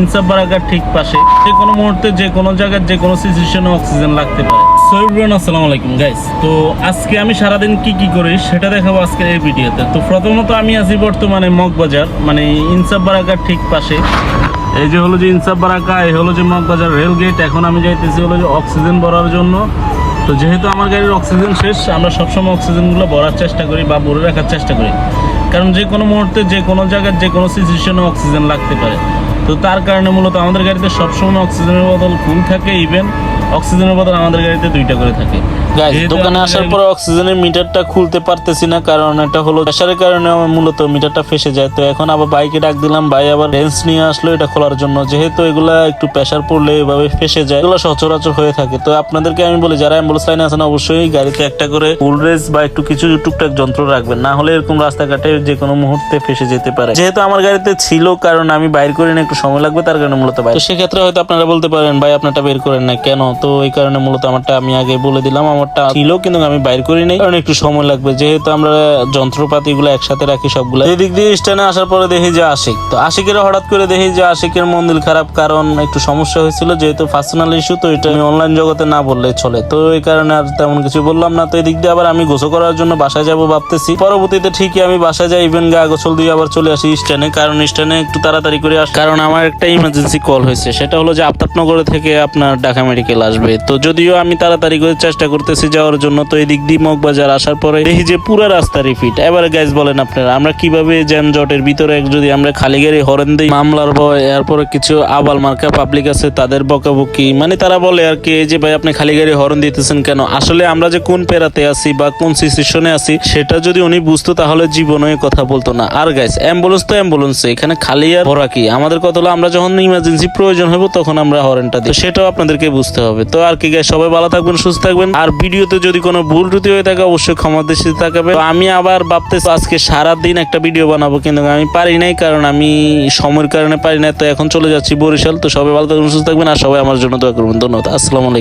ইনসাফ বারাকার ঠিক পাশে যে কোনো মুহূর্তে যে কোনো জায়গায় যে কোনো সিচুয়েশনে অক্সিজেন লাগতে পারে। সো এভরিওয়ান, আসসালামু আলাইকুম গাইস। তো আজকে আমি সারাদিন কি করি সেটা দেখাবো আজকের এই ভিডিওতে। তো প্রথমত আমি আছি বর্তমানে মগবাজার, মানে ইনসাফ বারাকার ঠিক পাশে। এই যে হলো যে ইনসাফ বারাকা, এই হলো যে মগবাজার রেল গেট। এখন আমি যাইতেছি হলো যে অক্সিজেন ভরার জন্য। তো যেহেতু আমার গাড়ির অক্সিজেন শেষ, আমরা সবসময় অক্সিজেনগুলো ভরার চেষ্টা করি বা ভরে রাখার চেষ্টা করি, কারণ যে কোনো মুহূর্তে যে কোনো জায়গায় যে কোনো সিচুয়েশনে অক্সিজেন লাগতে পারে। তো তার কারণে মূলত আমাদের গাড়িতে সবসময় অক্সিজেনের বোতল ফুল থাকে, ইভেন অক্সিজেনের বোতল আমাদের গাড়িতে 2টা করে থাকে। দোকানে আসার পরে অক্সিজেনের মিটারটা খুলতে পারতেছি না, কারণ এটা হলো প্রেসারের কারণে আমার মূলত মিটারটা ফেসে যায়। তো এখন আবার বাইকে ডাক দিলাম, ভাই আবার রেঞ্জ নিয়ে আসলো এটা খোলার জন্য। যেহেতু এগুলা একটু প্রেসার পড়লে এভাবে ফেসে যায়, এগুলো সচরাচর হয়ে থাকে। তো আপনাদেরকে আমি বলি, যারা অ্যাম্বুলেন্স লাইনে আছেন অবশ্যই গাড়িতে একটা করে ফুল রেঞ্জ বা একটু কিছু টুকটাক যন্ত্র রাখবেন, না হলে এরকম রাস্তাঘাটে যে কোনো মুহূর্তে ফেসে যেতে পারে। যেহেতু আমার গাড়িতে ছিল, কারণ আমি বাইর করি না, একটু সময় লাগবে, তার কারণে মূলত বাইর। তো সেক্ষেত্রে হয়তো আপনারা বলতে পারেন, ভাই আপনারটা বের করেন না কেন? তো এই কারণে মূলত আমারটা আমি আগে বলে দিলাম, আমারটা ছিল কিন্তু আমি বাইর করি নাই, কারণ একটু সময় লাগবে। যেহেতু আমরা যন্ত্রপাতি গুলো একসাথে রাখি সবগুলো। এই দিক দিয়ে স্ট্যান্ডে আসার পরে দেখি যে আশিক, তো আশিকের হঠাৎ করে দেখি যে আশিকের মন দিল খারাপ, কারণ একটু সমস্যা হয়েছিল, যেহেতু পার্সোনাল ইস্যু। তো এটা আমি অনলাইন জগতে না বললে চলে, তো এই কারণে আর তেমন কিছু বললাম না। তো এই দিক দিয়ে আবার আমি গোসল করার জন্য বাসায় যাবো ভাবতেছি। পরবর্তীতে ঠিকই আমি বাসায় যাই, ইভেন গা গোসল দিয়ে আবার চলে আসি স্ট্যান্ডে, কারণ স্ট্যান্ডে একটু তাড়াতাড়ি করে আসি, কারণ আমার একটা ইমার্জেন্সি কল হয়েছে। সেটা হলো যে আফতাবনগর থেকে আপনার ঢাকা মেডিকেল আসবে। তো যদিও আমি তাড়াতাড়ি করে চেষ্টা করতেছি যাওয়ার জন্য। তো এই দিক দিয়ে মগবাজার আসার পরে দেখি যে পুরো রাস্তা রিপিট। এবারে গাইজ বলেন আপনারা, আমরা কিভাবে যানজটের ভিতরে যদি আমরা খালি গাড়ি হরেন দিই, মামলার ভয়, এরপরে কিছু আবাল মার্কা পাবলিক আছে তাদের বকাবকি, মানে তারা বলে আর কি যে ভাই আপনি খালি গাড়ি হরন দিতেছেন কেন? আসলে আমরা যে কোন পেরাতে আছি বা কোন সিচুয়েশনে আছি সেটা যদি উনি বুঝতো তাহলে জীবনে কথা বলতো না। আর গাইজ অ্যাম্বুলেন্স তো অ্যাম্বুলেন্স, এখানে খালি আর ভরা কি? আমাদের কথা হলো আমরা যখন ইমার্জেন্সি প্রয়োজন হবে তখন আমরা হরেনটা দিই, সেটাও আপনাদেরকে বুঝতে হবে। তো আর কি গাইজ, সবাই ভালো থাকবেন, সুস্থ থাকবেন। আর ভিডিওতে যদি কোনো ভুল ত্রুটি হয়ে থাকে অবশ্যই ক্ষমা দৃষ্টিতে তাকাবে। তো আমি আবার ভাবতেছি আজকে সারাদিন একটা ভিডিও বানাবো, কিন্তু আমি পারি নাই, কারণ আমি সময়ের কারণে পারি না। তো এখন চলে যাচ্ছি বরিশাল। তো সবাই ভালো থাকবেন, সুস্থ থাকবেন, আর সবাই আমার জন্য দোয়া করবেন। ধন্যবাদ। আসসালামু আলাইকুম।